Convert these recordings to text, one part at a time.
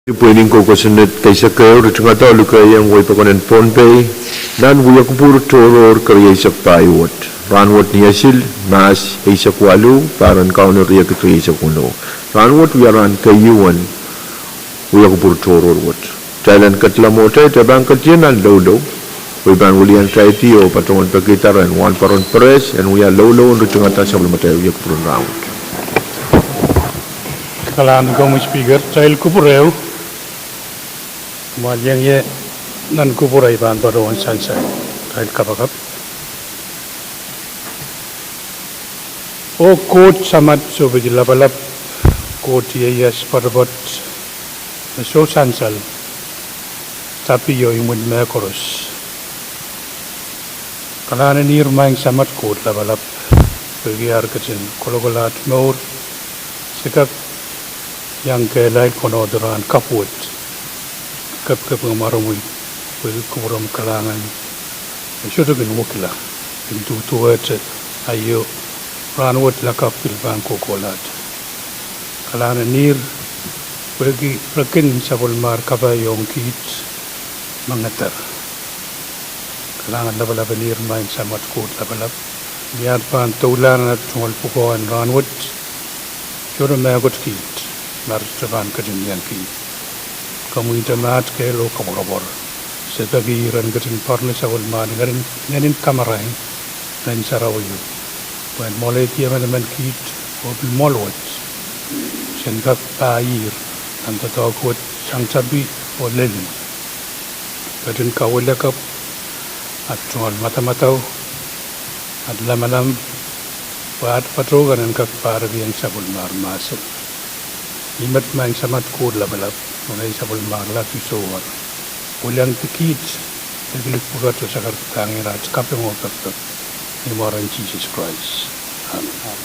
Pwedeng ko kasunod kay sa kayo, rin nga tao, lukay ang way pa ko ng Pohnpei, nan wuya ko puro toror karya sa paiwat. Ranwat niya sil, mas ay sa kwalu, paran kaunor riya katriya sa kuno. Ranwat wiyaran kayuan, wuya ko puro toror wat. Thailand katlamote, tabang katyanan lolo, wiban wulian kay tiyo, patungan pagkitaran, wan paron pares, and wuya lolo, rin nga ta sa malamatay, wuya ko puro ranwat. Kalaan ko mo speaker, child ko po rew. Kumalyang ye, nan ko po rin ban baroon sansay. Child kapakap. O coach samat so labalap coach ye yes parabot so sansal tapi yo imud me koros. Kalaan ni irmaing samat coach labalap pergi arkacin kologolat maur sikap yang kelai kono doran kaput kap ngamarumui pergi kuram kalangan sudah gen wakila itu tuat ayo ranwat lakap pilban kokolat kalangan nir pergi perkin sabul mar kabayong kit mangatar kalangan labalab nir main samat kut labalab biar pan tulan at tungal pukuan ranwat sudah magot kit narjaban kejenian ki kamu internet ke lo kamorabor sebagi ran kejin parne sawal man ngarin kamarai nan sarawayu wan mole kia man kit o molwat sengkak pair anta takut sangsabi o len kejin kawala kap at tungal mata-matau at lamalam buat patrogan ang kakparabiyang sabul mar masuk imat maing samat kud labalap unay sabul magla tusuwar ulang tikit nagilig pugat sa kartangirat kapeng okapta ni Moran Jesus Christ. Amen.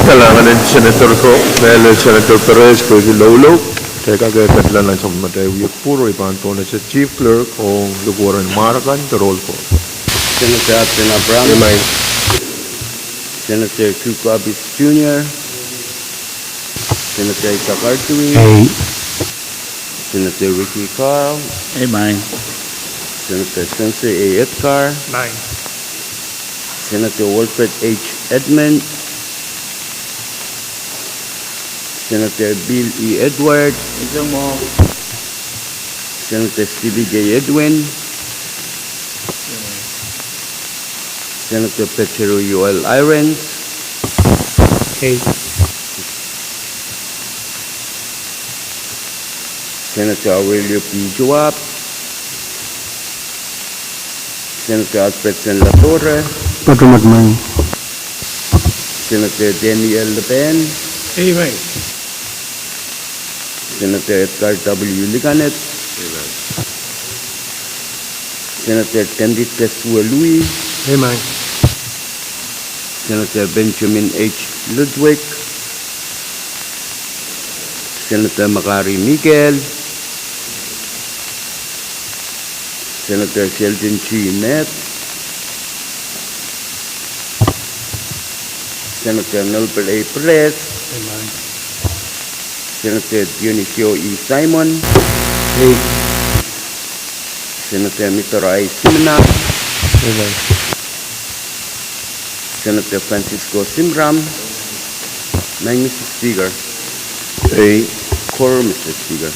Kalangan ng Senator ko, dahil Senator Perez ko si Lolo, kaya kagayatlan lang sa matay uyok puro, ipanto na sa Chief Clerk o luguran Maracan, the roll call. Senator Upton Abram. Remind. Senator Cuco Abis Jr. Senator Isaac Artui. Hey. Senator Ricky Carl. Amen. Senator Spencer A. Edgar. Nine. Senator Wilfred H. Edmund. Senator Bill E. Edward. Senator Stevie J. Edwin. Senator Petero Yoel Irons. Hey. Senator Aurelio P. Joab. Senator Alfredson Latorre. Patumat man. Senator Daniel Le Pen. Amen. Senator Edgar W. Liganet. Senator Candid Tesua Louis. Amen. Senator Benjamin H. Ludwig. Senator Macari Miguel. Senator Sheldon G. Net. Senator Norbert A. Perez. Amen. Senator Dionisio E. Simon. Hey. Senator Mitoray Simna. Amen. Senator Francisco Simram. Nine, Mr. Speaker. Ay, Quorum, Mr. Speaker.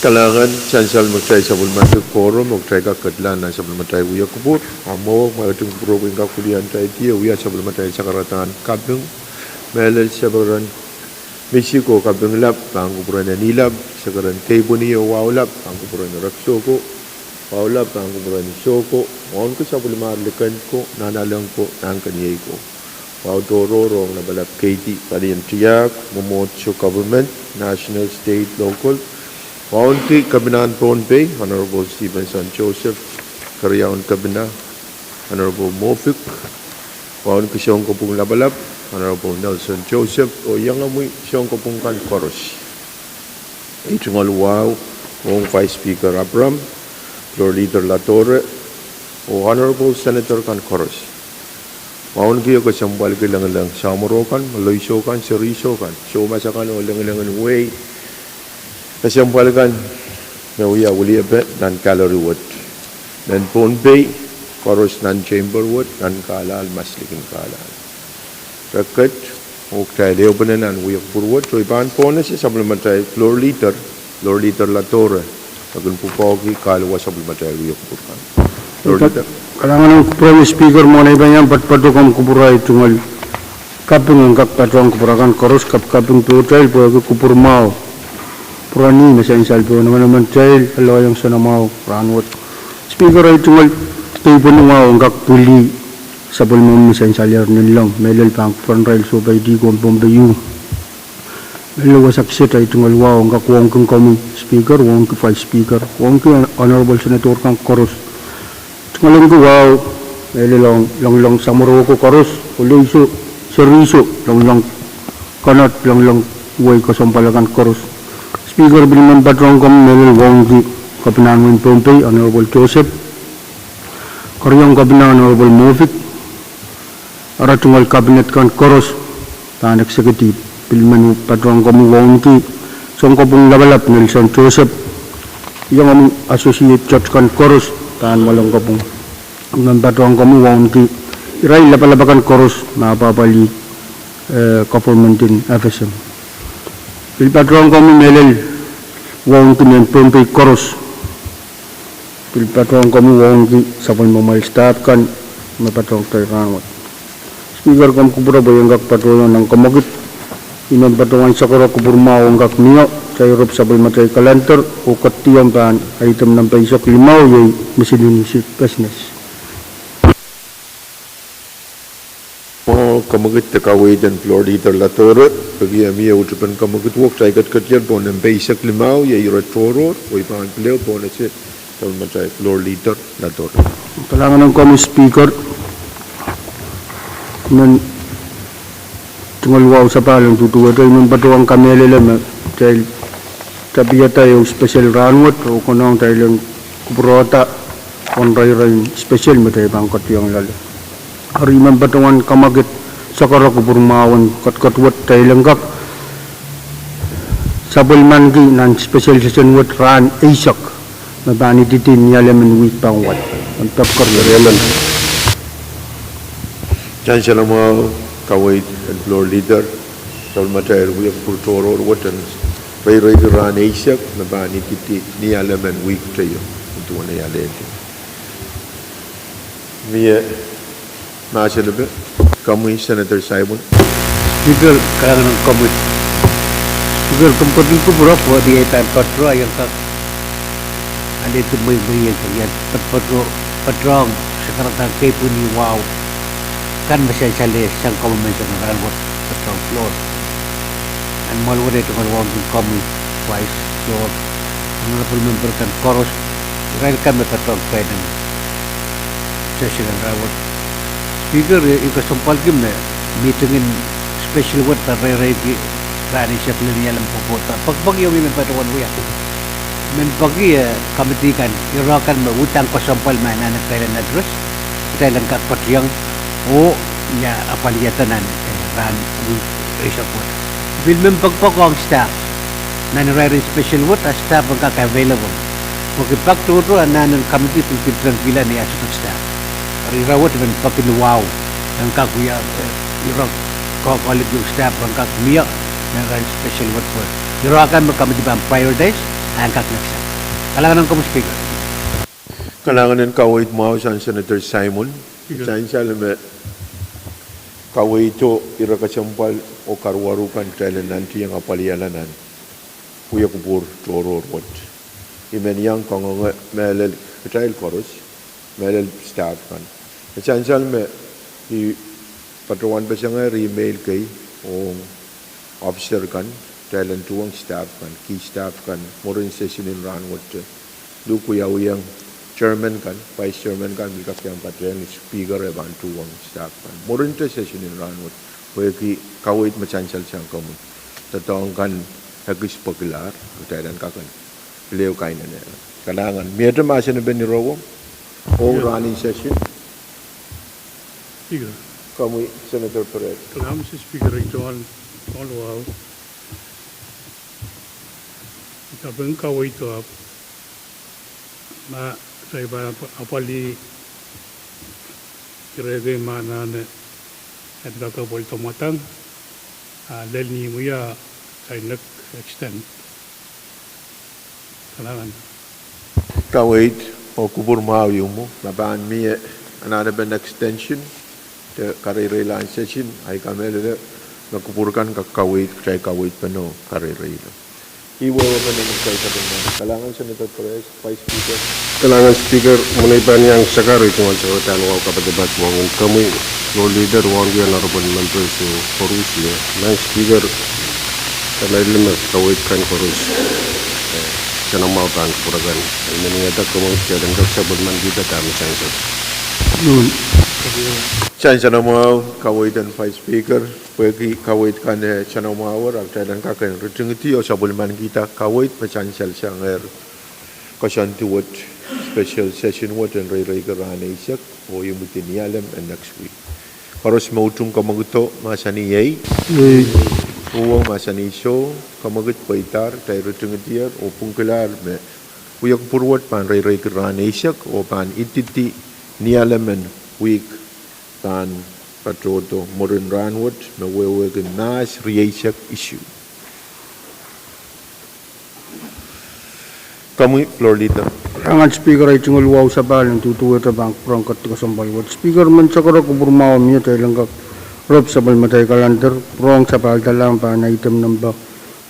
kalangan sansal magtay sa bulmatay koro, magtay ka kadlan na sa bulmatay uya kubur, amo, magatong puro kong kakulian tayo tiyo, uya sa bulmatay sa karatan kabung, melal sa baran Mexico kabung lap, ang kuburan na nilab, sa karan table niyo wawlap, ang kuburan na raksoko, wawlap, ang kuburan ni soko, maon ko sa bulmalikan ko, nanalang ko, ang kanyay ko. Wow, Dororo, nabalap Katie, Palian Tiyak, Momotso Government, National, State, Local, Waunti, Kabinaan Pohnpei, Honorable Stevenson Joseph, Karyaon Kabina, Honorable Mofik, Waun Kisong Kopong Labalap, Honorable Nelson Joseph, o yang amoy siyong Kopong Kan Koros. Itungal Wow, Wong Vice Speaker Abram, Floor Leader Latorre, o Honorable Senator Kan Koros. Maun kiyo ka siyambal kilang samuro kan, maloiso kan, seriso kan. So masakan o lang way. Kasyambal kan, mauya uli abet nan calorie wood. Nan phone pay, koros nan chamber wood, nan kalal maslikin kalal. Rakat, okay, leo banan uyak purwood. So ipan po na siya supplementary floor liter la torre. Agun pupogi kalwa supplementary uyak purkan. Floor liter. Kalangan ng Prime Speaker mo na iba niyan patpato kam kuburay tungal kaping ang kakpatong kupurakan koros kaping tutal po kupur mau purani na sa insalpo naman trail alo yung sanamaw ranwat Speaker ay tungal tayo po numaw ang kakpuli sa bulmong sa insalyar nilang melel pang rail so by di ko bombayu melo wasaksit ay tungal wow ang kakuwang kong kami Speaker wong ka Vice Speaker wong ka Honorable Senator kang koros ngayon ko wow lang samuro ko karos uliso seriso lang kanat lang way ko sampalakan karos Speaker biliman patrong kam melel wonggi kapinangon Pompey Honorable Joseph karyong kapinan Honorable Mofik aratungal cabinet kan karos tan executive biliman patrong kam wonggi songkopong labalap Nelson Joseph yung associate church kan karos tan walang kapong membatuang kami wong ki iray lapalabakan koros mapapali government in FSM pilpatuang kami melel wong ki ng Pompey koros pilpatuang kami wong ki sa pagmamal staff kan mapatuang tayo kanwat Speaker kam kubura bayang kakpatuang ng kamagit inambatuang sakura kuburma wong kak niyo sa Europe sa matay kalanter o katiyang pan item ng paisok limaw yung miscellaneous business. Mo kamagit ta kaway dan floor liter la torre pagi ami utupan kamagit wok tay kat yan po ng paisok limaw yung retoro o ipang pleo po na siya sa matay floor liter la torre. Kailangan ng kami speaker nan tungalwaw sa palang tutuwa tayo ng batuang kamele lang dahil tabiya tayo special ranwat o kunang tayo lang kubrota on ray special mo tayo bangkot yung lalo hariman batungan kamagit sa kara kuburmawan katkatwat tayo lang kak sabol man ki nan special session wat ran isak na bani titin yalaman week pang wat ang tapkar yalan Diyan siya lang mga kaway and floor leader sa matay uyak purtoro watan Ray ran Asia na ba ni kiti ni alaman week tayo ito na yalete. Miya nasa labi kami Senator Simon. Speaker kailangan ng comment. Speaker kumpating ko bro po di ay time patro ayang kak ali ito may yan yan patrong sa karatang kay po ni wow kan masya siyang comment ng rangot patrong floor and malwala ito kan wong kami twice so honorable member kan koros right kami patrong pwedeng session ng rangot Speaker ikasampal kim na meeting in special word na ray-ray rani siya piliniya lang po po pagpag yung may patuwan ko yan may pagi kamitikan irakan mo utang ko sampal man na nagkailan na dress kita lang kakpatyang o niya apaliyatanan ran isa po film pagpako ang staff na nire special what a staff ang kaka-available magpagturo ang nanan committee tranquila niya sa staff rirawat man pakinuwaw ang kakuya irang kakulit yung staff ang kakumiya na ran special what for irakan mo committee ba ang prioritize ang kaknaksa kailangan ng speaker Kailangan ng kaway mo sa Senator Simon. Diyan siya lang kaway ito irakasampal o karwarukan kailan nanti yang apalialanan kuya kubur toro rot imen yang kong melel trial koros melel staff kan essential me i patrawan pa siya nga email kay o officer kan kailan tuwang staff kan key staff kan morin session in run what du kuya uyang chairman kan, vice chairman kan, bikas yang patrian speaker eban tuwang staff kan. Morin to session in ranwat, kaya ki kawit machansal siyang kamu. Tatawang kan hagis popular, kutailan ka kan, leo kain na niya. Kailangan, miyata masya na ba ni Rowo? O running session? Speaker. Kami Senator Perez. Salamat sa Speaker Ituan Luau. Kapag kaway ito sa iba apali kirege manane at kakabol tumatang dahil ni mo ya sa extend. Salamat. Kawait o kubur maawi mo. Babaan mi another extension. The karere line session ay kamele na kuburkan kakawait kay kawait pano karere ila. Iwo pa naman sa mga kalangan Senator Perez, Vice Speaker. Kalangan Speaker, munay ba niyang sakaro itong ang sagutan ng kapadebat mo ang kami floor leader one yan honorable members so Corus niya. Nang Speaker, kalay limit kawait kan Corus. Siya nang mautan puragan. Ay nangyayad kumang siya dan kagsabod man kita kami sa Noon. Siya na mga kawait and Vice Speaker. Pwede kawait kan siya na mga ang tayo ng kakain. Ritungiti o sabulman kita kawait macam siya ng kasyan tuwat special session wat and ray karana isyak o yung buti niyalam and next week. Karos mautong kamaguto masaniyay. Uwang masaniso kamagut paitar tayo ritungiti o pungkilar me uyak purwat pan ray karana isyak o pan ititi niyalam and week tan patroto modern ranwat na wewe nas riyasak issue. Kami floor leader. Kalangan Speaker ay tingol wow sa balang tutuwa ta bang prangkat ka sambalwat. Speaker man sa kara kubur mao miya tayo lang kak rob sa balmatay kalantar prong sa paldalang pa na item namba.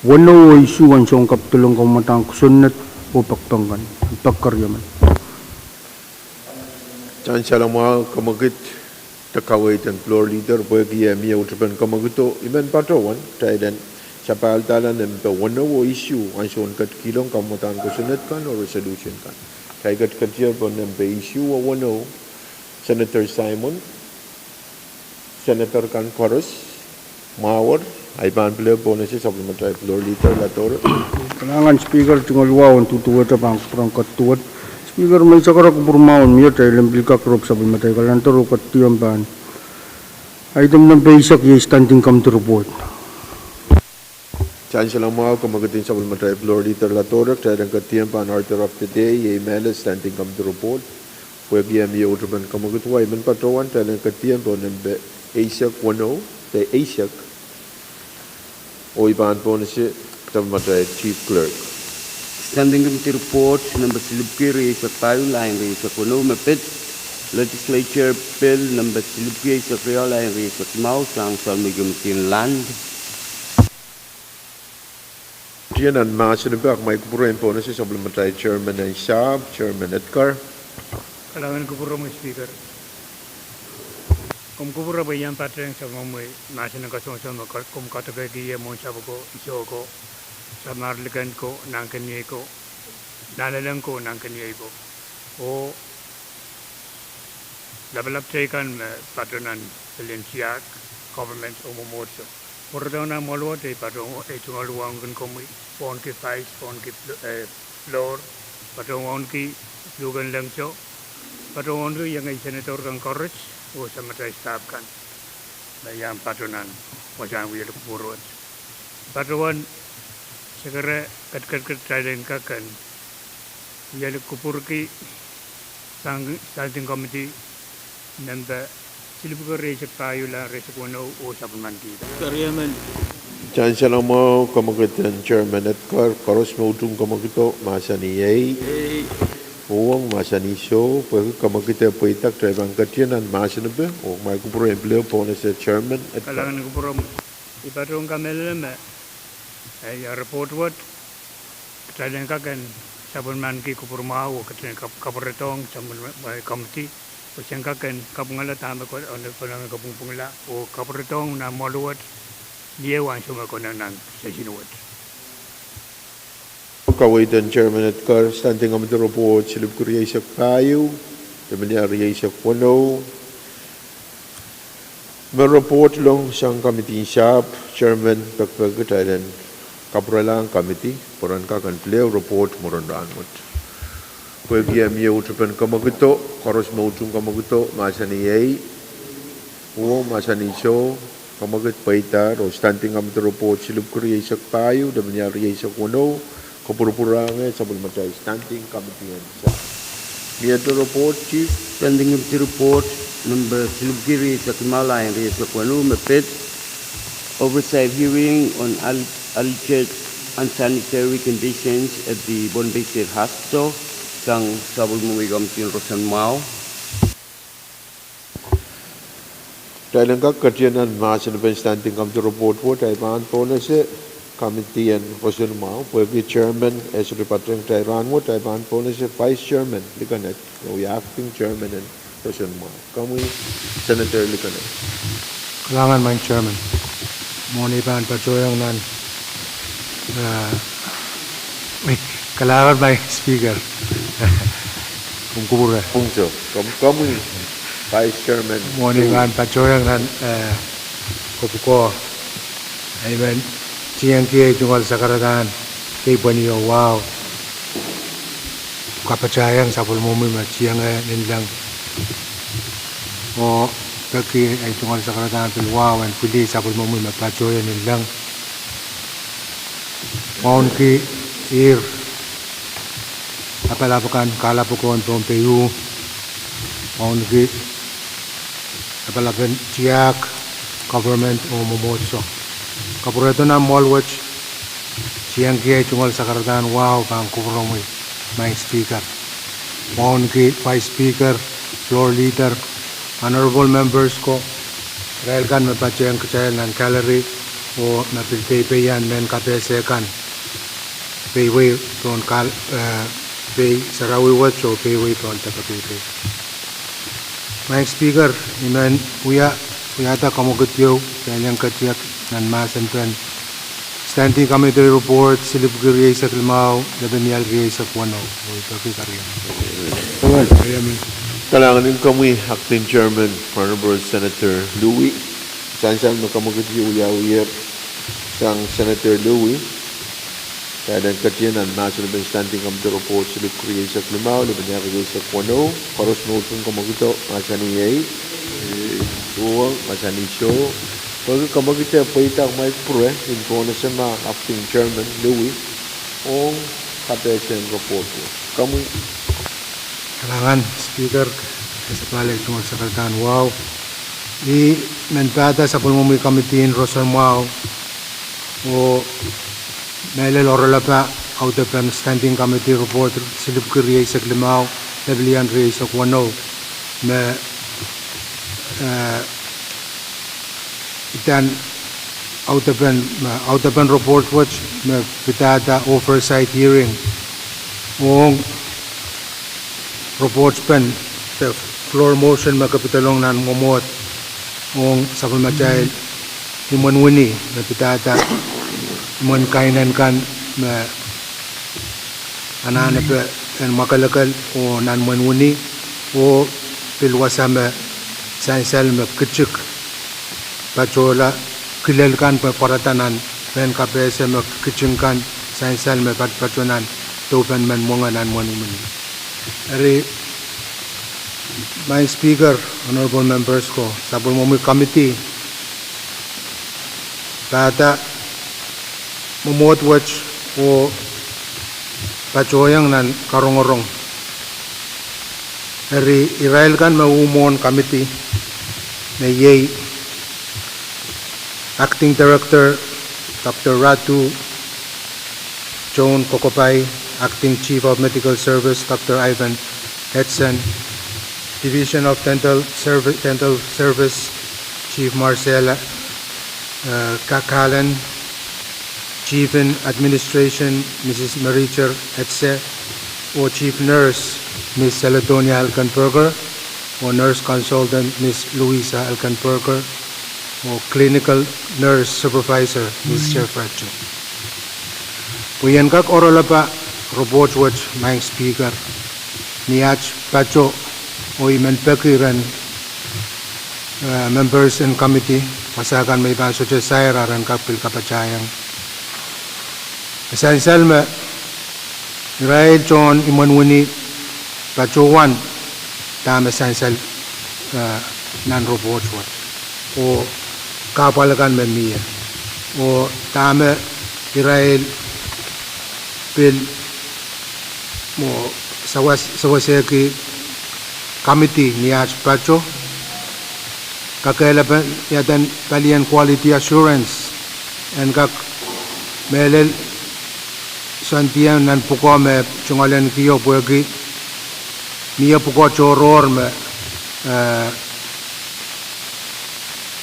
Wano ay suwan siyong kaptulong kamatang kusunat o pakpanggan. Pagkaryaman. Chan siya lang mga kamagit takawait and floor leader bagi miya utrapan kamaguto iban patawan tayo dan sa paldalan ng wano o issue ang siyon kat kilong kamatang kusunat kan o resolution kan. Kaya kat katiyar po ng issue o wano Senator Simon, Senator Kan Corus, Mawar, ay panpilay po na siya supplementary floor leader Latoro. Kalangan Speaker tingol wow ang tutuwa ta bang prangkat tuwat. Speaker man sa kara kubur mao miya tayo lambil ka krop sa balmatay kalantar o katiyang ban. Item ng basic yung standing come to report. Chan siya lang mga kamagatin sa supplementary floor leader Latoro, tayo ng katiyang pan order of the day, yung email standing come to report. Pwede yung miya utrapan kamagutwa, iban patawan, tayo ng katiyang po ng ASIAC 10, tayo ASIAC, o iban po na siya, supplementary chief clerk. Standing committee report number silupkiri sa payulayan rin sa kuno mapit legislature bill number silupkiri sa kriolayan rin sa Timau sang salmigamitin land. Diyan ang mga sinabak, may kupurin po na siya supplementary chairman ng SAB, chairman Edgar. Kalangan kubura mo Speaker. Kung kubura ba yan patreng sa mamoy nasa ng kasong kung katagay mo sabi ko iso ko sa marlikan ko ng kanyay ko nalalang ko ng kanyay ko o labalap kan patronan Valenciac government o mumorso por daw na molwat ay patong itong aluwang kan komoy pon ki fais pon ki floor patong ki lugan lang so patong yang ay senator kan Corus o sa matay staff kan bayang patronan wasang wiyal purwat patronan segera kat traden kakan yale kupurki standing committee nanda silipur rejek payula rejek wono o sabman kita karyaman Diyan siya lang mga kamagatin chairman Edgar, Corus mautong kamagito, masaniyay, uwang masaniso, pwede kamagita po itak, tayo bang katiyanan, masanabi, o may kupurin beliau po na sa chairman Edgar. kalangan kupurom ipatrong kamelema ay report wat traden kakan sabman ki kupurmao katen kapuretong sabman committee Pasangkakan kapungala tama ko on panang kapungpungla o kapuretong na maluwat dia wan suma ko nang sa sinuwat. Kawaitan Chairman Edgar, standing on the report, silip ko riya sa payo, naman niya riya sa puno. May report lang siyang committee shop, Chairman Pagpagkatayan, Kapralang Committee, Puran Kakan Pleo, report Muran Ranmut. Pwede miya utupan kamaguto, Koros mautong kamaguto, masaniyay, o masani show kamagat paita ro standing am report silub kriya isak payu da banyar riya isak wono kapurupuranga sabul matai standing committee sa Mia to report chief Standing committee report number Silupkiri Sakimala and Resakwanu Mepet oversight hearing on alleged unsanitary conditions at the Bombay State Hospital sang Sabul Mumigam Tin Rosan Mau. Thailand ka katianan masan ben standing committee report po Taiwan policy committee and Rosan Mau the chairman as reporting Taiwan mo Taiwan policy vice chairman likanet we acting chairman and Rosan Mau kami senator likanet Kailangan man chairman. Muna ipan pa yang nan. Kailangan may speaker. Kung kubura. punso kami vice chairman Muna ipan pa yang nan. Kupuko. Ay man. Siyang kaya tungkol sa karatan. Kay Baniyo, wow. Kapachayang sa pulmumi ma. Siyang nilang. O kaki ay tungkol sa karatan. Wow. And pili sa pulmumi ma. Pachoyan nilang. Maun ki ir. Apalapakan kalapukon Pompeyu. Maun ki. Apalapan tiyak. Government o mumotso. Kapurato na mall watch siyang kaya tungkol sa karatan wow kang kukurong may speaker mohon ki vice speaker floor leader honorable members ko dahil kan mapachayang kachayal ng gallery o napiltay yan men kapesekan payway ton kal pay sarawi watch o payway ton tapapipay may speaker iman uyata kamugutyo dahil yung katiyak nan masan pen standing committee report silip giri sa Kilmao Labanyal giri sa Puano ito karya Kailangan din kami acting chairman Honorable Senator Louie Sansan makamagit uyawir sang Senator Louie kaya dan katiyanan national ben standing committee report silip giri sa Kilmao Labanyal giri sa Puano paros notong kamagito masani ay uwang masani show pag kamagita paita may pre in kona sa mga acting chairman Louie o kapesen report kami kailangan speaker sa palay tungkol sa karatan wow di nanpata sa pulmumi committee in Rosan Mau o nailal orala pa out of an standing committee report silip kiriya sa Kilmao Leblian riya sa Kuano na itan out of an report watch na pitata oversight hearing ong reports pen the floor motion makapitalong nan ngomot ong sa pamachay iman wini na pitata iman kainan kan na anana pa en makalakal o nan man wini o pilwasama saisal me kicik pachola kilelkan pa paratanan pen kapese me kicingkan saisal me pachonan topen men monganan monumen ari my speaker honorable members ko sa pulmumi committee tata mumot watch o pachoyang nan karongorong ari Israel kan maumon committee na yay Acting Director Dr. Ratu Joan Kokopay, Acting Chief of Medical Service Dr. Ivan Hetson, Division of Dental Service Chief Marcela Kakalan, Chief in Administration Mrs. Maricher Etse, or Chief Nurse Ms. Celetonia Alcanperger, or Nurse Consultant Ms. Luisa Alcanperger, o Clinical Nurse Supervisor, Ms. Chefracho. Puyan kak orola pa report watch my speaker niach pacho o iman pekiran members in committee pasakan may baso sa sayra ran kapil kapachayang. Esansal me Israel John imanwini pacho 1 tama esansal nan report watch. o kapalakan me mia o tame Israel pil mo sawaseki committee niya pacho kakailaban yadan palian quality assurance and kak melel santian nan puko me chungalen kiyo puegi mia puko choror me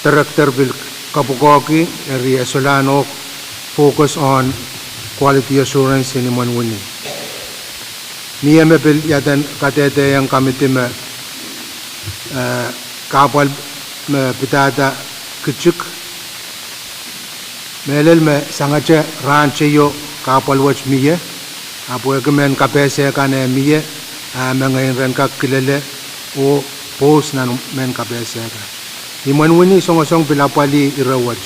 director bil kapukoki eri solano focus on quality assurance in Manwini. Mia me bil yadan katete yang committee me kapal me pitata kecik melel me sangace ranche yo kapal watch mia apo egemen kapese kane mia mengain ren kak kilele o post nan men kapese ka ni Manwini song pilapali irawaj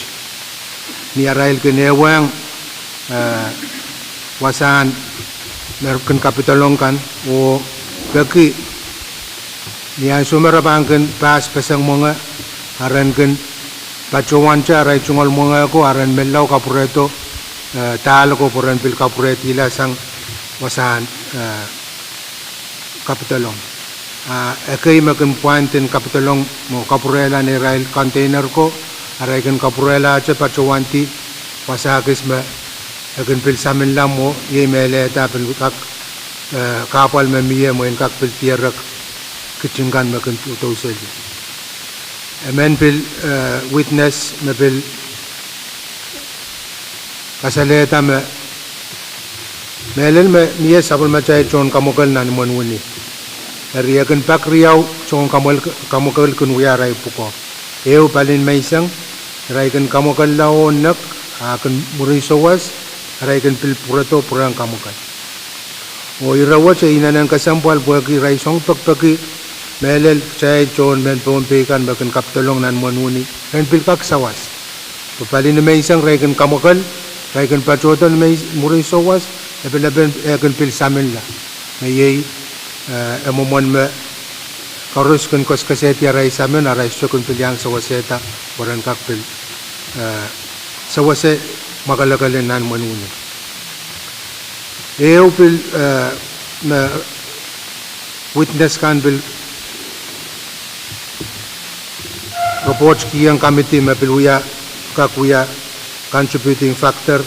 ni arail kenewang wasan merken kapitalong kan o bagi ni ang sumerabangkan pas pesang mga aran kan pacuan ca aray cungol mga ko aran melaw kapureto tal ko puran pil kapureti la sang wasan kapitalong ekay makan puantin kapitalong mo kapurela ni rail container ko aray kan kapurela ca pacuanti wasakis ma akan pil samin lam mo ye mele ta pil kak kapal memiye mo in kak pil tiarak kecingkan makan utau saja amen pil witness me pil kasaleta me melel me miye sabul macai chon kamukal nan Manwini eri akan pak riau chon kamukal kun wiarai puko eu palin maisang rai kan kamukal lao nak akan murisowas rai kan pil purato purang kamukal o irawa cha inanan kasampal buagi rai song pagpagi melel chai chon men pompe kan bakan kaptolong nan Manwini kan pil kak sawas palin maisang rai kan kamukal rai kan pachoton may murisowas epelaben kan pil samilla may emomon me karus kan kos kaseti rai samen rai sokon pil yang sawaseta waran kak pil sawase magalagalan nan Manwini eu pil na witness kan bil reports ki yang committee me pil uya kakuya contributing factor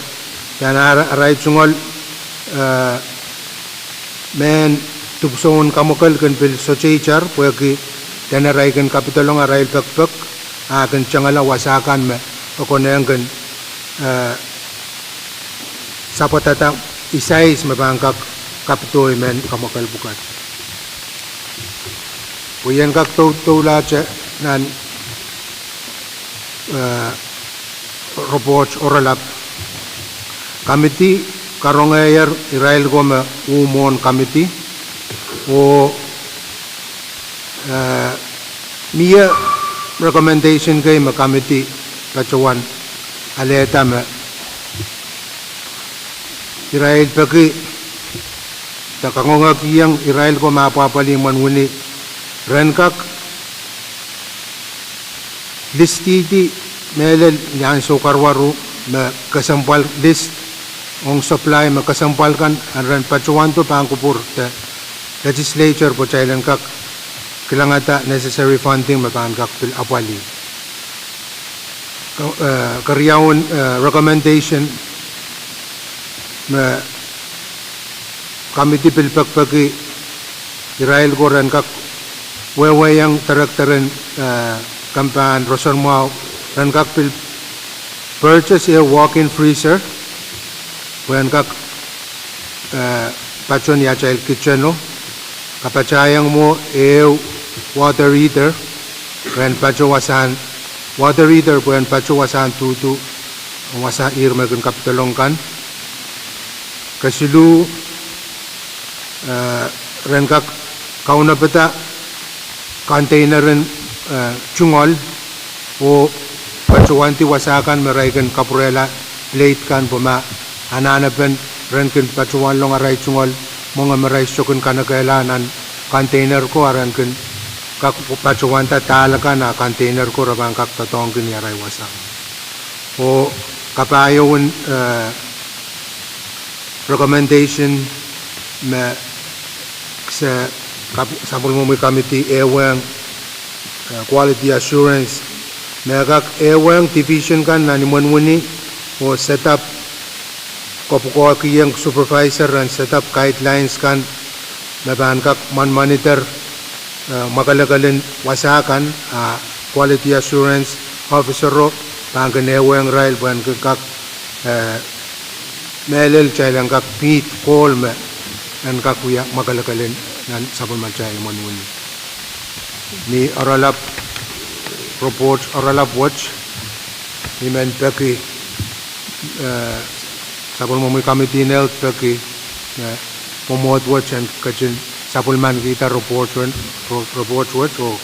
yan aray chungol men tubson kamukal kan pil sochechar puagi dan aray kan kapitalong aray pagpag akan changala wasakan me okoneng kan sapatata isais mabangkak kapitoy men kamukal bukat puyan kak tula cha nan reports oralap committee karongayer Israel gome umon committee o mia recommendation kay ma committee pacuan aleta me Israel pagi takangonga kiyang Israel ko mapapali Manwini renkak listiti melel yang sokarwaru me kasampal list ong supply me kasampalkan aran pacuan to pangkupur te legislature po chailan kak kilangata necessary funding me pangkak pil apali karyawan recommendation me committee pil pagpagi Israel ko ran kak wewayang taraktaran kampan Rosalmao ran kak pil purchase a walk-in freezer ran kak pachon ya child kitchen no kapachayang mo water heater ran pacho wasan water heater ran pacho wasan tutu wasa irma kan kapitolong kan kasilu ran kak kauna peta container ran chungol o pacuanti wasakan meraikan kapurela plate kan puma hananapan renkin pacuan long aray chungol mga maray sokun kanakailanan container ko aran kan kak pacuwanta talaga na container ko rabang kak tatong kinyaray wasang. O kapayawin recommendation na sa sabon mo may committee ewang quality assurance na kak ewang division kan na nimanwani o set up ko kiyang supervisor and set up guidelines kan na ban kak man monitor magalagalan wasakan quality assurance officer ro bangkan ewang rail ban kak melel chailang kak pit call me and kak kuya magalagalan nan sabon machay manwani ni oralap report oralap watch ni men peki sabon mo may committee nelt peki momot watch and kachin sapulman kita report watch o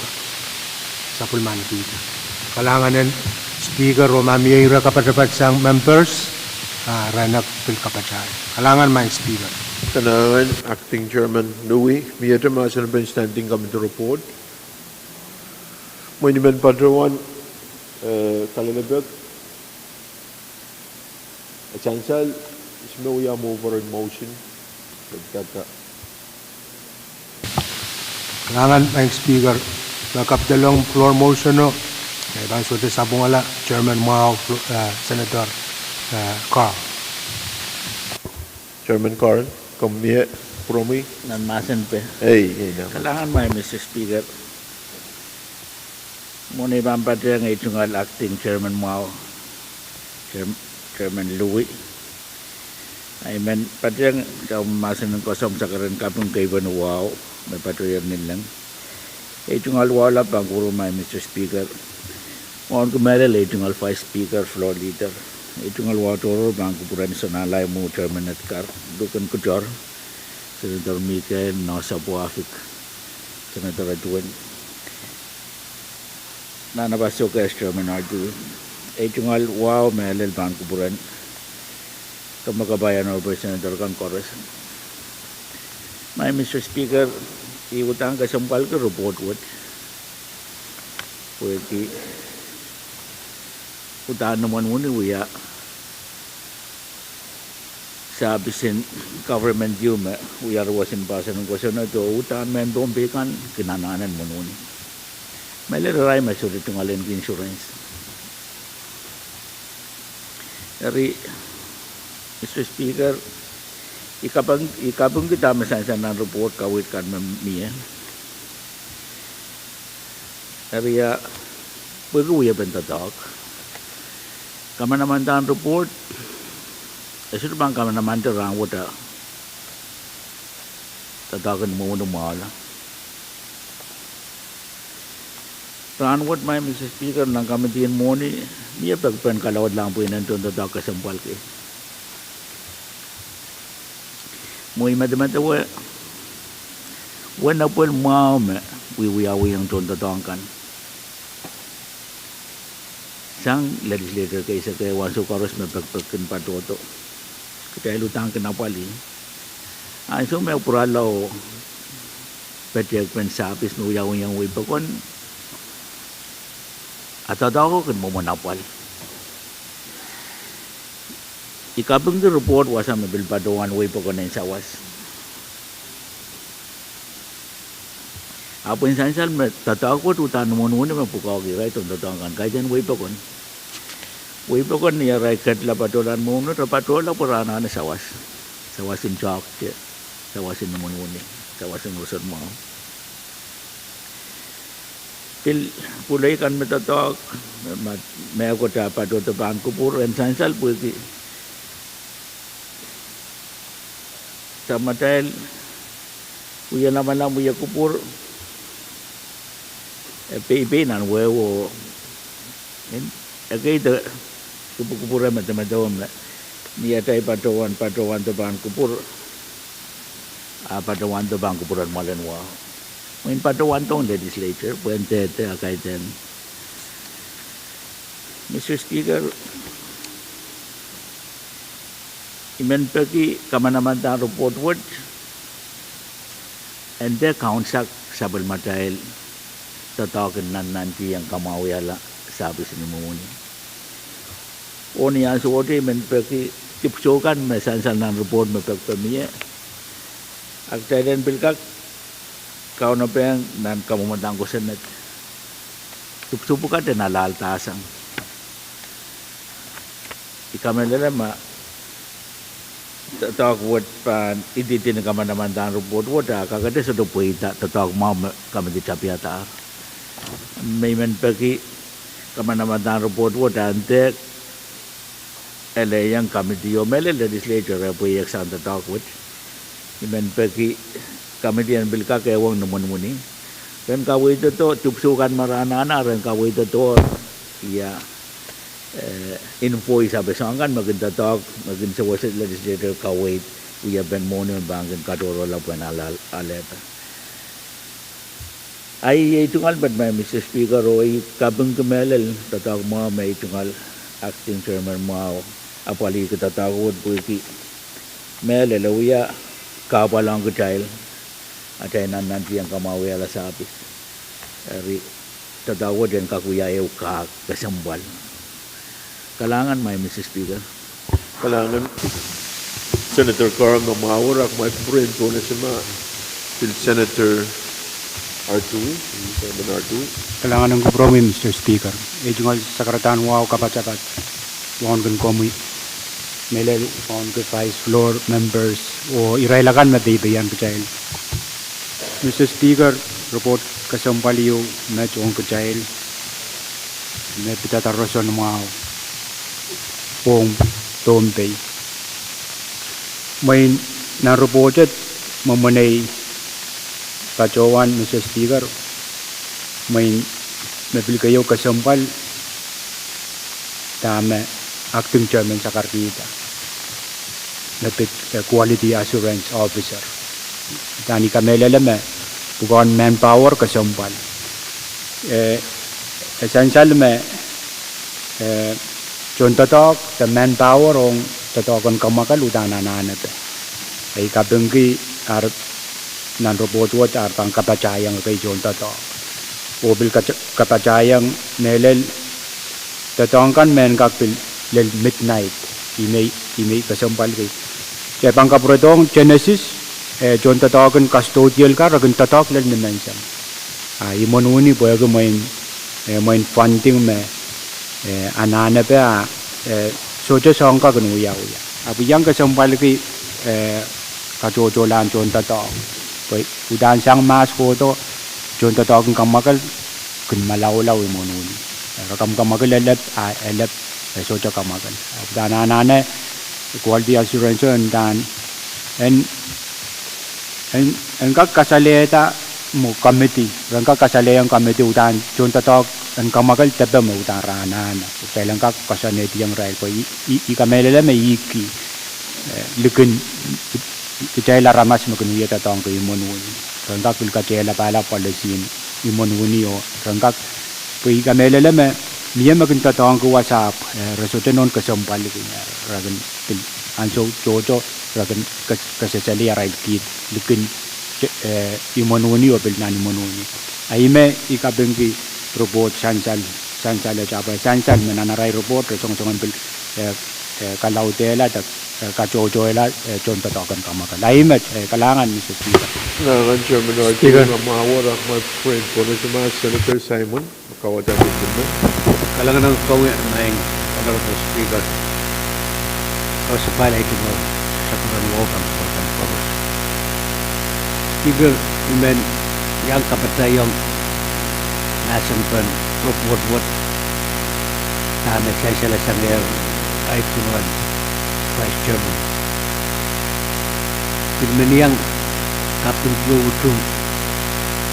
sapulman kita kalanganan speaker o mamiyira kapatapat sang members ranak pil kapachay kalangan may speaker Kanangan, Acting Chairman Louis, miyata masan ben standing committee report. Monument Patrawan, Kalinabek, Chancel, we are move for a motion. kalangan may speaker bakap dalawang floor motion no ibang sulte sabong ala Chairman Mao Senator Carl Chairman Carl, come here, Promi. Nan masan pe. Hey, Kailangan may Mr. Speaker. Muna ibang pati ang itungal acting Chairman Mao, Chairman Louis. I mean, pati ang kaumasan ng kosong sa karan kapong kaiban wow, may patuloy nilang. Itungal wala pang kuro may Mr. Speaker. Mohon kumaril itungal Vice Speaker, Floor Leader. Itungal watoro bang kupuran sa nalay mo Chairman at Car. Dukan Kuchor, Senator Mikael, Nosa Puafik, Senator Adwin. Nanabasyo ka Chairman Ardu. Itungal wow melel bang kupuran. Kamakabayan over Senator Kangkores. May Mr. Speaker, iutang kasampal ka report what? Pwede utaan naman muna uya sa abisin government yume uya rawasin basa ng kwasyon na ito utaan men bombekan kinananan mo nun may lararay masulit yung alin insurance dari Mr. Speaker ikabang kita masansan ng report kawit kan mamiya dari ya pag-uya bentatak kama naman ang report ito bang kama naman terang wata tatakan mo ng mahala raan wat may Mr. Speaker ng kamitian mo ni niya pagpan kalawad lang po yun ang tatak kasampal ke mo imadamata wala po yung maume wiwiyawi ang tatak sang legislator kay sa kay Wanso Karos may pagpagkin patoto kaya lutang kinapali ay so may puralaw pati pensapis no yang way pakon at ako kan mo manapal ikabang the report wasa may bilpadawan way pakon na sawas apa insan sal tatakot utan mo nuno mapukaw giray tong tatangan kay jan way pakon niya record la patulan mo no patola purana na sawasin chok sawasin mo nuno sawasin usod mo pil pulay kan metatok may ko ta patot ban ko puro insan sal pwede sa matel uya naman lang uya kupur PIP nan wewo agay kupukupuran matamatawan la niya tayo patawan to bang kupur patawan to bang kupuran malanwa when patawan tong legislature puente te akay ten Mr. Speaker imen pagi kamanaman ta report word and the council sabal matail tatawakin nanti yang kamawiyala sabi sa nimumuni. O niya suwodi men peki tipsukan me sansal ng report me pekpemiye. Agtayden bilkak kau na peng nan kamumandang ko senet. Tipsupukan din nalaltasang. Ikamelele ma tatak wot pan iditin kamandang report wota kakade sa dopuita tatak mau kami dicapiata. May men peki kamandang report wota ante ele yang kami dio mele legislature po yaksan tatak wot. Men peki kami dian bilka ke wong namun muni. Ren kawai itu to tupsukan marana ren kawai itu to ya info sabi sangkan magin tatak magin sa wasit legislator kawai uya ben mono bangin kadoro la pen aleta. Ay itungal bad may Mr. Speaker o kabang kemelel tatak mo may itungal acting chairman mo apali ke tatakod po iki melel uya kapalang ke child atay nanti yang kamawi ala sabi ari tatawad yan kakuya ew kasambal kalangan may Mr. Speaker Kailangan Senator Carl Mamawarak, my friend ko na siya till Senator Artui, Chairman Artui. Kailangan ng kompromi, Mr. Speaker. Ejungal sakaratan wow kapacapat. Wan kan komi. Melel wan ke vice floor members o irailakan matibayan kecail. Mr. Speaker, report kasampaliyo na chong kecail. Na pitataroson mau. Pong tompay. May nareported mamanay kacawan Mr. Speaker. May nabil kayo kasampal tama acting chairman sa Kartita napit quality assurance officer tani kamelalame bukan manpower kasampal essential me contoh the manpower ong tatakan kamakal utana nanat ay kabengki ar nan robot wat ar pang kapacayang kay contoh obil kapacayang melel tatangkan men kakpil lel midnight imay kasampal kay kaya pang kapretong Genesis John tatakan custodial ka ragan tatak lel nimensang imonuni po yung main funding me anana pa soja sangka kan uya api yang kasampal kay kajojolan John tatak udan sang mas ko to John tatakan kamakal kun malaw-law imonuni rakam kamakal elep soja kamakal dan anane quality assurance dan en kak kasaleta mo committee rangka kasaleyang committee udan John tatak en kamakal tebe mo udan ranan pelang kak kasaneti yang rail po i kamelele me iki lukun kecela ramas mo kunuya tatang ko imonuni rangka pil kecela pala policy imonuni o rangka po i kamelele me miya magin tatang ko WhatsApp resulta non kasampal ko ragan pil anso jojo ragan kasasali rail kit lukun imonuni o pil nan imonuni aime ikabengki robot sansal sansal menanarai robot song-songan pil kalautela tak kacocoela contoh tokan kamakal aime kalangan Mr. Speaker. Kailangan Chairman Artui, Mamawarak, my friend ko na siya Senator Simon, makawatan din mo. kalangan ng kawi ng Honorable Speaker o sa pala ito mo sa kurang Speaker men yang kapatayong nasampan report tama siya sang ay tunuan Vice Chairman pinaniyang kapin buutung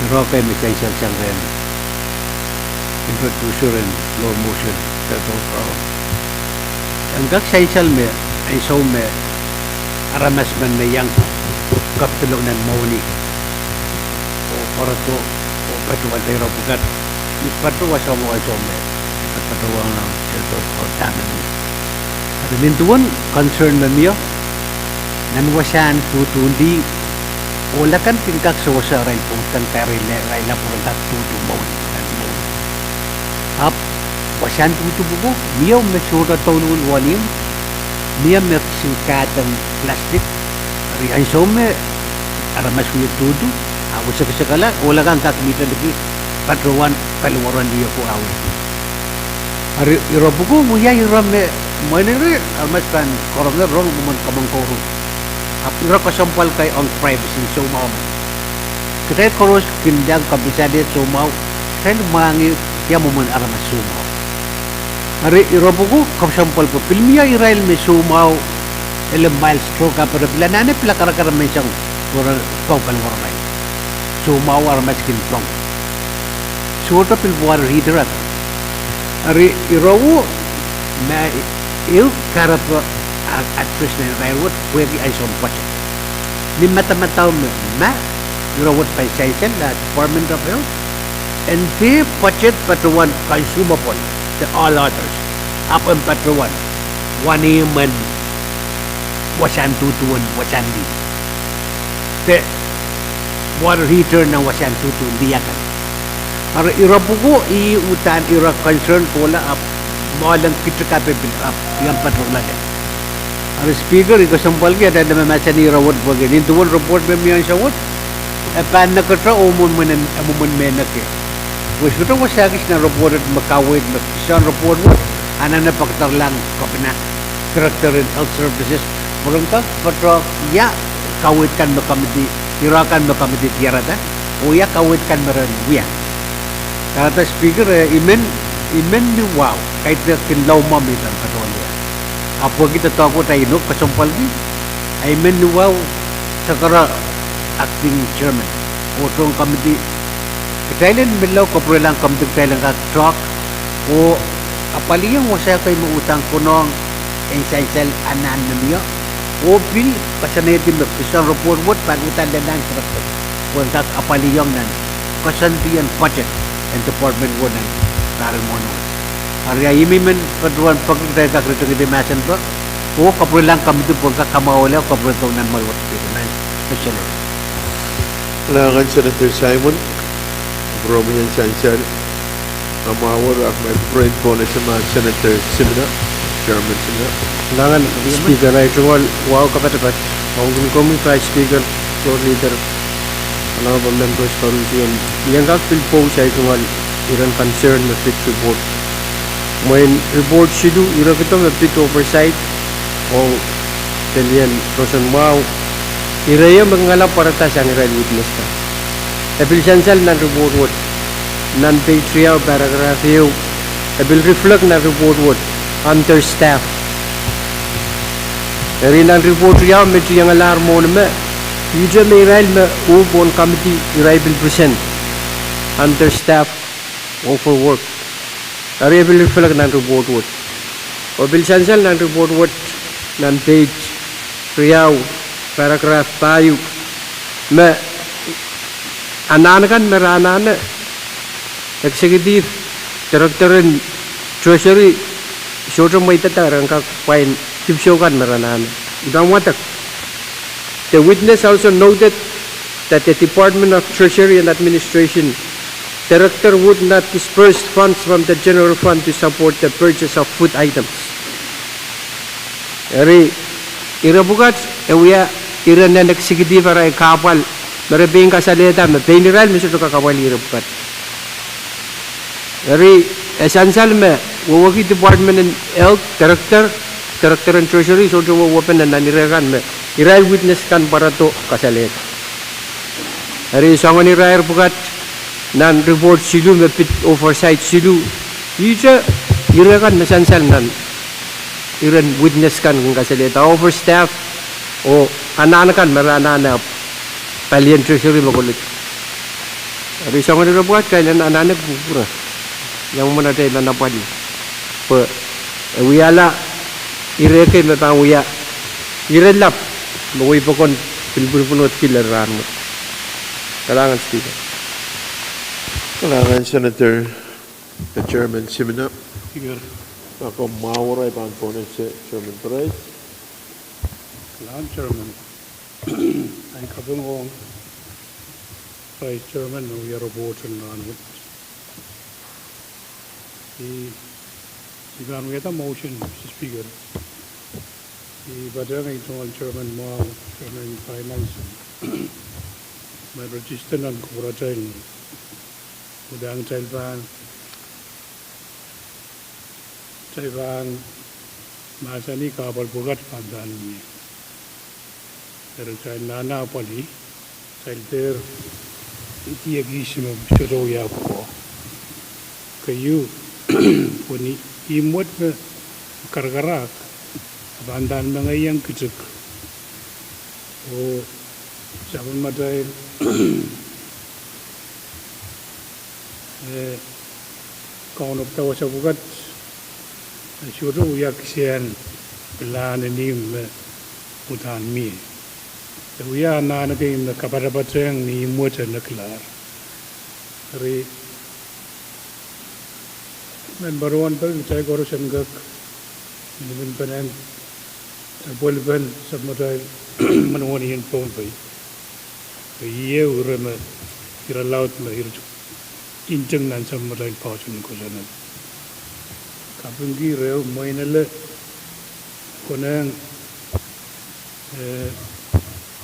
nirokay may siya sang introduction low motion tato karon ang gaksayal me ay so me aramas man na yang kaptulunan mauni o para to o patuwan tayo bukat ipatuwa sa mo ay so me patuwa ng tato o tanan at nintuan concern na niyo nanwasan tutundi o lakan tingkak sa wasa rin pong tantari rai lapurang tutu mauni wasan tu buku dia mesura tahun walim dia meksingkatan plastik rian some aramas kuya tudo aku sekala wala kan tak mita lagi patrowan kaluwaran dia ko awit ari iro buku muya iro me manere almas kan koromna rong mun kamang koru apira ko sampal kay on privacy so mau kita koros kindang kabisade so mau kan mangi ya mun aramas so mau ari iro buku ko sampal ko filmia Israel me so mau ele milestone ka para planane pila karakara mensang orang kau kan orang lain so mau aramas kin tong Suota pil buar hiderat. Ari irawu na il karap actress na railwood pwede ay sompatsa. Ni mata-mataw na irawut pa sa la Department of Health and the budget patuan consumable the all others up and patuan waniman wasan tutuan wasan di. The water heater na wasan tutuan diyakan. Para ira buku I utan ira concern kola up malang kita capable up yang patrolan. Ara speaker iko sampal ke ada macam ni rawat begini tuan report bemian sawat pan nak kata umun menak ke. Wis betul was sagis na report makawid makisan report anak paktarlang kapna director in health services merengkak patro ya kawitkan makamiti irakan makamiti tiarata o ya kawitkan meran wiya. Kata speaker imen ni wow kahit kinlaw mami dan patuloy. Apa kita tahu tayo no kasampal di imen ni wow sakara acting chairman otong committee Thailand milaw ko lang committee Thailand ka truck o apaliyang wasa kay mautang kunong essential anan niya o bil kasaneti magpisan report mo pagutan lang truck o tak apaliyang nan kasantian budget and department ko ng Tarimon. Arya imimen paduan pagkakita kakrito kita masan pa o kapro lang kami ito pagka kamawala o kapro ito nan malwat ito na special. Langan Senator Simon, Bromian Chancel, Amawar of my friend po na Senator Simina, Chairman Simina. Langan speaker ay tungol wow kapatapat. Maungin kami Vice Speaker, Floor Leader, Honorable Members Committee, yang kakpil po siya tungol iran concern na fit report. Main report siya ira kita na fit oversight o kalian Rosan Mau iraya mengalap para tasang iran witness ka. Ebil sansal na report what nan page 3 paragraph yun ebil reflect na report what understaff. Eri nan report yun medyo yung alarmo naman Uja may Israel na upon committee Israel will present understaff overwork. Ari will reflect ng report what. O bil sansal ng report what ng page 3 paragraph 5 ma ananakan meranana executive director and treasury shoto may tatarang kakpain tipsyokan meranana. Udang watak. The witness also noted that the Department of Treasury and Administration Director would not disperse funds from the general fund to support the purchase of food items. Eri irabukat ewiya iranan executive aray kapal marabing kasalita me peniral misuto kakawal irabukat. Eri esansal me wawagi Department and Health Director and Treasury so jo wapen na nirakan me Israel witness kan para to kasalit. Hari sangon Israel bukat nan report silu me pit oversight silu. Ija ira kan mesansal nan Iran witness kan kasalit. Overstaff o anak kan merana palian treasury makulit. Hari sangon Israel bukat kailan anak pura yang mana tay nanapadi. Pa wiyala ireke metang wiya irelap Bawa ipakon pilpul-punot kilaran mo. Kalangan speaker. Langan Senator the Chairman Simina. Speaker, Ako mawaray pa po na Chairman Perez. Land Chairman, ang kabungong Vice Chairman ng Yarabotan Lanwood. Sigan we have a motion, Mr. Speaker. The Badang Internal Chairman Mao, Chairman Finance, my register and Kurajain, Udang Taiwan, Masani Kabal Bugat Pandani, there is Nana Poli, Salter, Itiagishim of Chodoyapo. Kayu, when he moved Kargarak, Bandan Mangayang Kituk, or Seven Matai, Count of Tawasabugat, Shuru Yaksian, Pilan and him, Utan me. We are not again the Kaparabatang, the Mutter Naklar. Member one per Chai Goroshan Guk, Niven Penan, Bolven, Submotai, Manwani and Pompai. The year Urema, you're allowed to Injun and some Motai pouch in Kosana. Kapungi Rail, Moinele, Konang,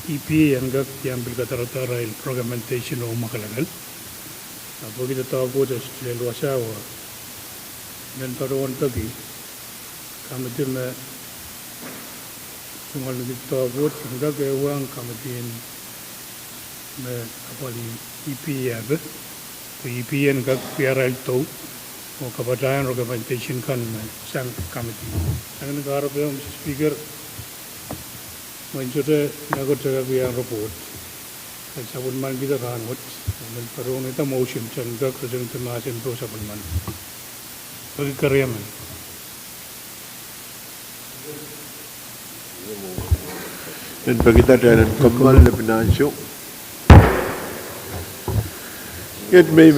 EP and Guk Yambil Gatarata Rail Programmentation of Makalagal. Abogi the top voters, Lelwashawa. Dan pada orang pergi, kami tu me, cuma lebih tahu buat, sudah ke uang kami tin me apa di EP ya, tu EP yang kak PRL tu, oh kepadanya recommendation kan me, sang kami tin. Sang negara pun speaker, mencuba nagot jaga biar report, sabun man kita kan hot, dan pada orang itu motion, cangga kerja itu macam tu sabun man. Bagi karya man. Dan bagi kita dan kembali lebih nasyuk. Get me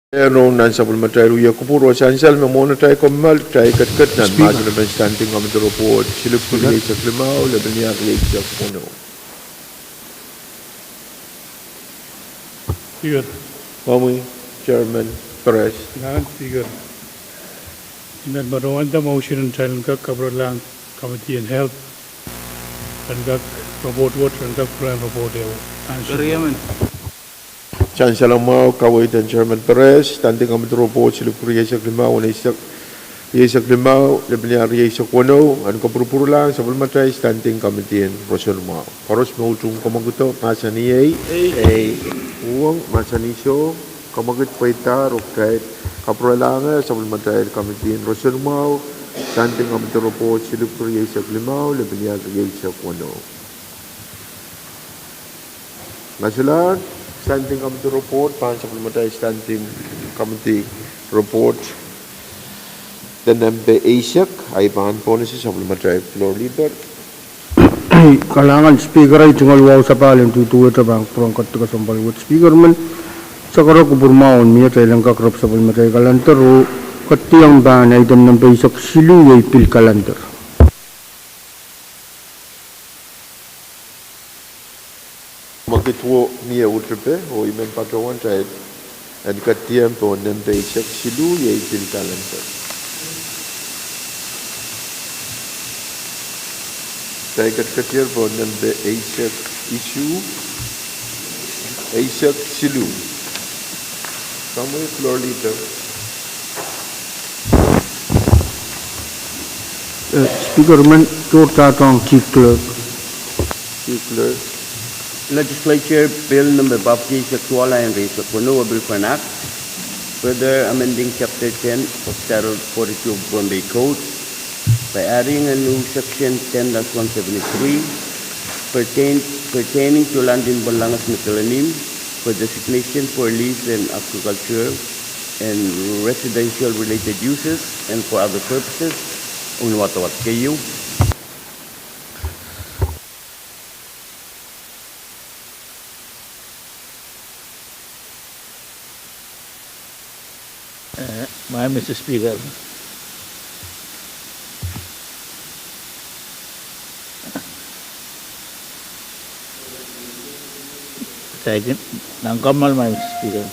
Erong nan supplement tayo uya kupuro sansal memona tayo komal tayo kat nan Speaker. maso na ben standing kami to report silip ko liya sa klimao laban niya liya sa kuno. Speaker, Mami, Chairman Perez. Kailangan Speaker. Inan maruan da motion and challenge ka kabro lang Committee on Health and ka report water and ka plan report ewo. Chancellor Mao, kaway dan Chairman Perez, standing kami to report silip ko liya sa klimao na isa klimao laban niya liya sa kuno. Ano ka puro lang sa supplement tayo standing committee in Rosel Mao. Paros mo tung kamaguto masa ni uang masa ni so kamagut paita rokait kaprolanga supplement tayo committee in Rosel Mao. Standing kami to report silip ko liya sa klimao laban niya liya sa kuno. Masalah standing committee report, pan supplementary standing committee report. Dan MB ASIC, ay pan po na si supplementary floor leader. Kalangan speaker ay tungal wow sa palem tutuwa ta bang prong kat ka sampal with speaker man sakara kubur maon miya tayo lang kakrap sa palmatay kalantar o katiyang ba na item ng paisak silu ay pil kalantar. Magkituo niya utripe, o imen pagawan tayo. At katiyang po ng ASIC, silu yay pil calendar. Tayo katiyang po ng ASIC issue, ASIC silu. Kamu floor leader. Speaker man tur tatong chief clerk. Chief clerk. Legislature Bill number Bapki Sexual and Race Kuno Bill for an Act, further amending Chapter 10 of Title 42 of Bombay Code by adding a new Section 10-173 pertaining to land in Balangas Mitalanim for designation for lease and agriculture and residential related uses and for other purposes. Unwatawat kayo. Mr. Speaker. Second, Nangkamal, Mr. Speaker.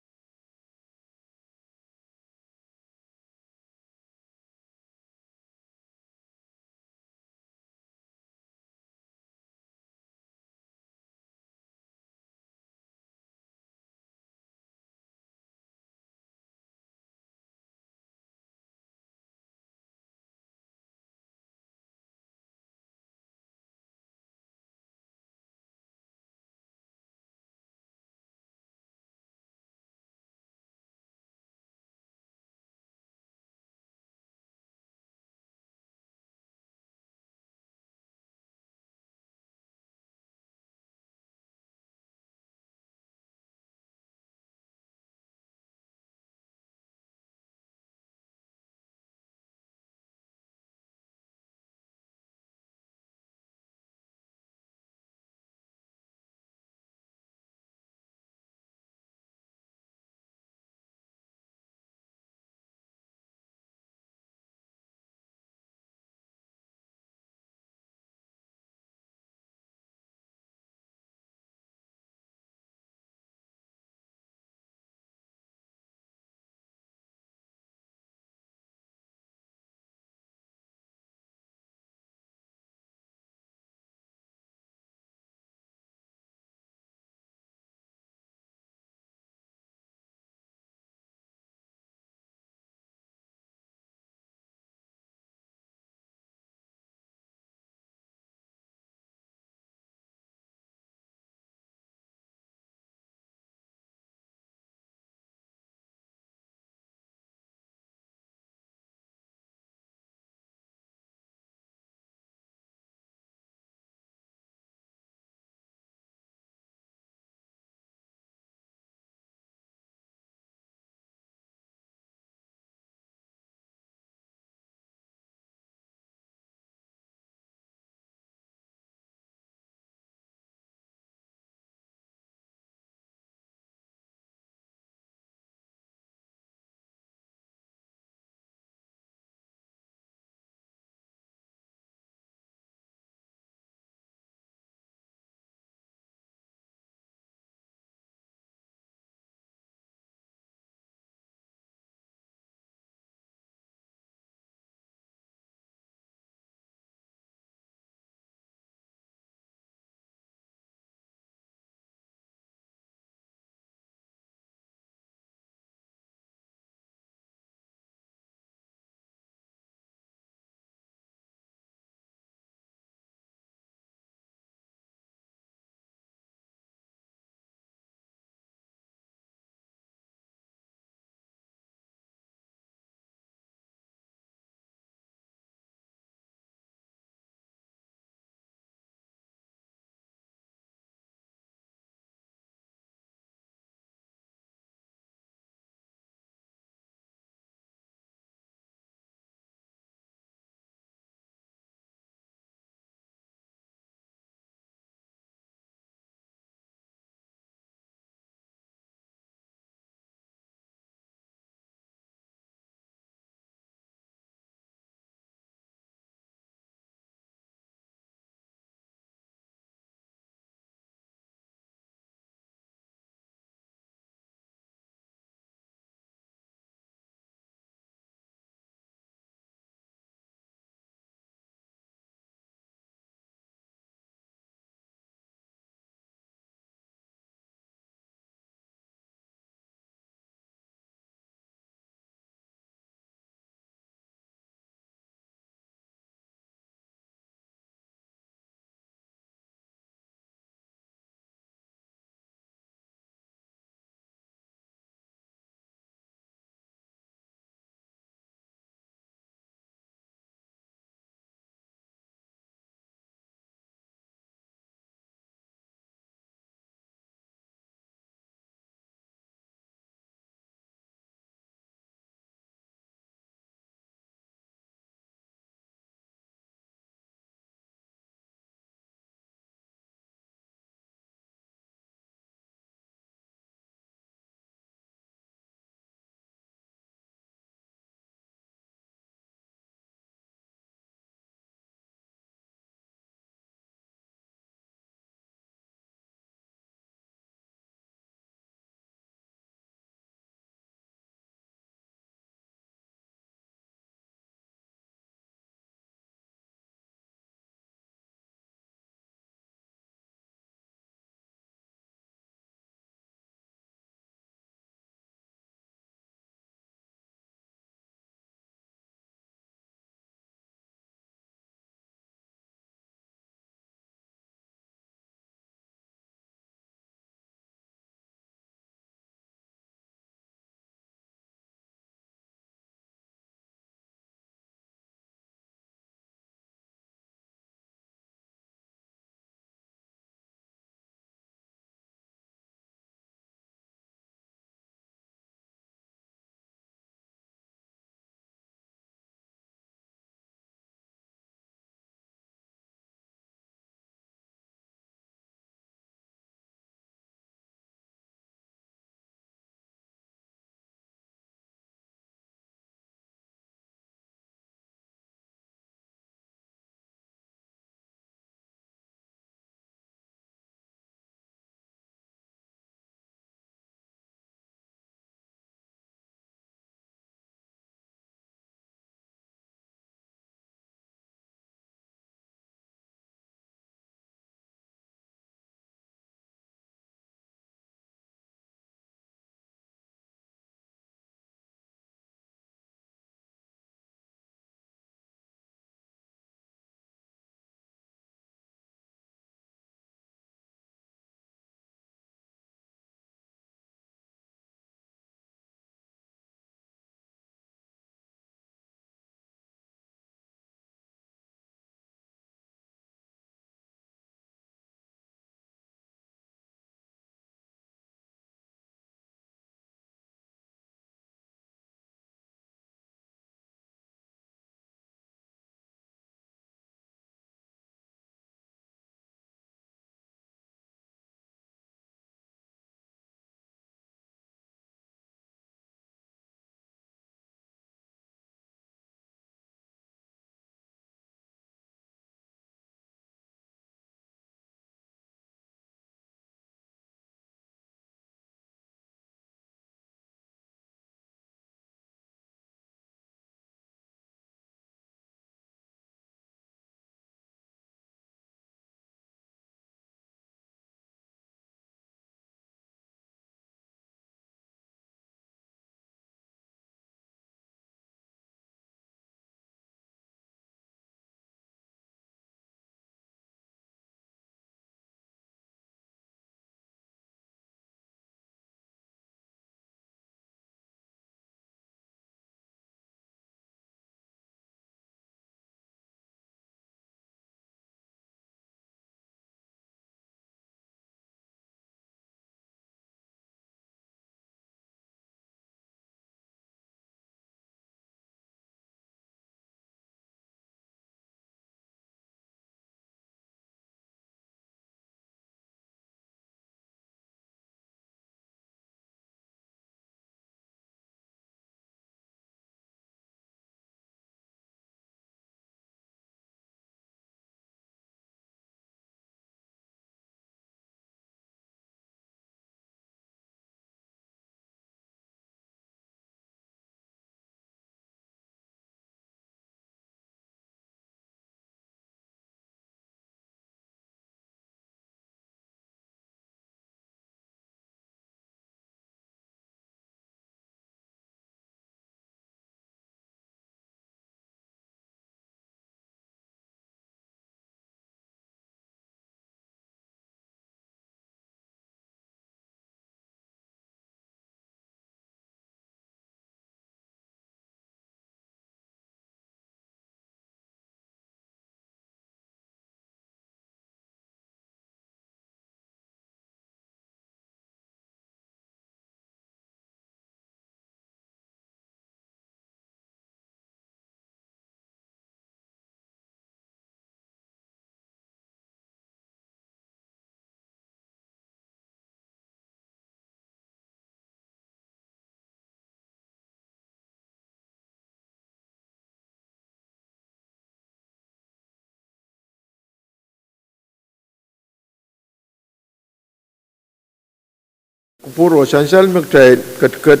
kupur o sansal magtay kat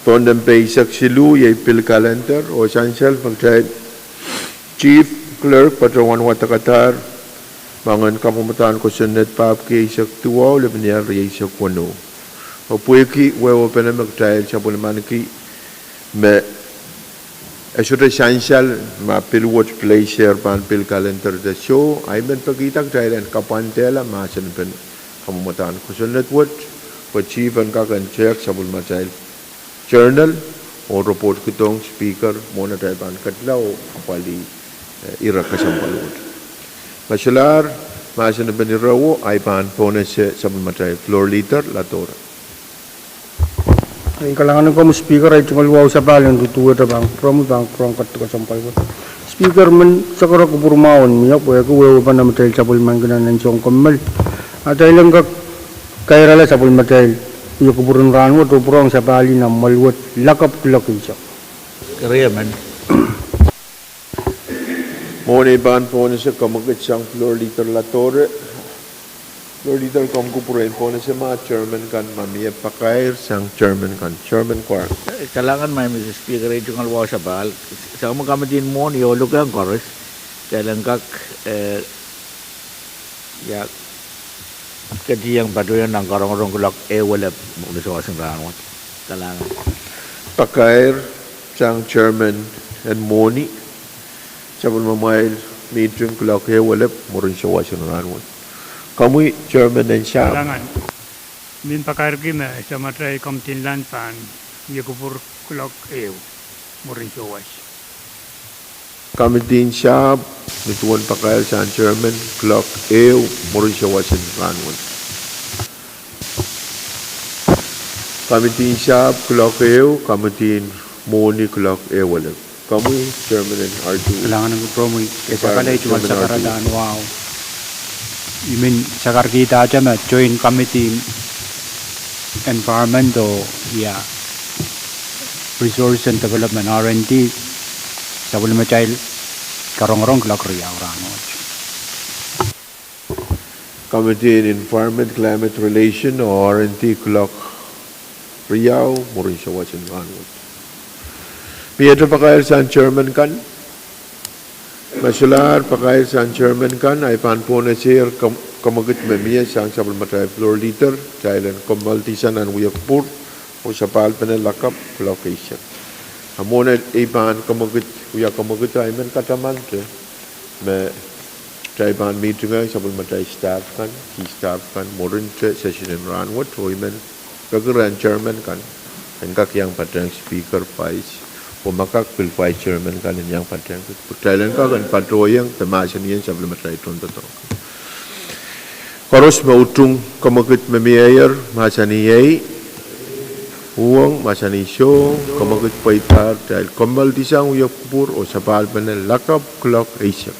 tondem pay silu yay pil calendar o sansal magtay chief clerk patrawan watakatar mangan kamumatan ko sunet pap ki isak tuwa lebniar yay isak wano o pueki wewo pena magtay sabon manki me Asyura sansal ma pil watch play share pan pil calendar the show ay ben pagitak Thailand kapantela ma sen pen kamumatan ko sunet watch chief and kakan check sabul masail journal o report kitong speaker mona taiban katlaw apali ira kasampalud masalar masan ben rawo ay pan pone se sabul masail floor leader latora Ay kalangan ko mo speaker ay tungal wow sa balang tutuwa ta bang from kat ko sampal ko. Speaker man sa kara ko purmaon miya po ko wewe pa na matel sabul man kanan ng song kamal. At ay lang kay rala sabul matel. Iyo ko purun ranwo to purong sa bali na malwat lakap siya. Kaya man. mona ban pone se kamagat sang floor leader latora floor leader kom ko puren pone se ma chairman kan mamia pakair sang chairman kwar Kailangan may Mr. Speaker ay tungal wow sa bahal. Sa mo kami din mo ni Olo kang koros. Kailan kak ya kadiyang baduyan ng karong-karong kulak wala mo sa wasang rangot. Kailangan. pakair sang chairman and moni sabon mamail meeting kulak walap morin siya wasan ranwan kamu chairman and siya Kalangan. Min pakargi me sa matray komtinlan pan yakupur kulok murin siyawas. kami din siya nituan pakair sang chairman kulak morin siya wasan ranwan kami din siya kulak kami din moni kulak walap kamu chairman and R2 Kailangan ng promo kaysa Parang kalay cuma Chairman sa RT. karadaan wow. I mean sakar kita aja mah joint committee environment o resource and development R&D sa boleh macam karong-karong kelak riau rano. Committee in Environment, Climate Relation o R&T Kulak Riau, murin siya wasin rangot. Pietro Pakail San Chairman kan, Masular Pakail San Chairman kan, ay panpo na siya kamagit memiya sang sabal matay floor leader, Thailand Komaltisan and Uyakpur, o sa palpan na lakap, location. Amona ipan kamagit, Uyakamagit ay man kataman, me Taiban meeting ay sabal matay staff kan, key staff kan, murin session in rangot, o iman kagaran chairman kan, and kakyang patang speaker vice, pumakak pil vice chairman kan yang patang Thailand ka kan patroyang tamasan yan sa matay tonto to koros mautung kamagit memiayer masaniyay uang masani show kamagit paitar dahil kombal disang uyakpur o sapal panel lakap clock Asia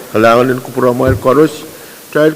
kalangan ng kupuramal koros dahil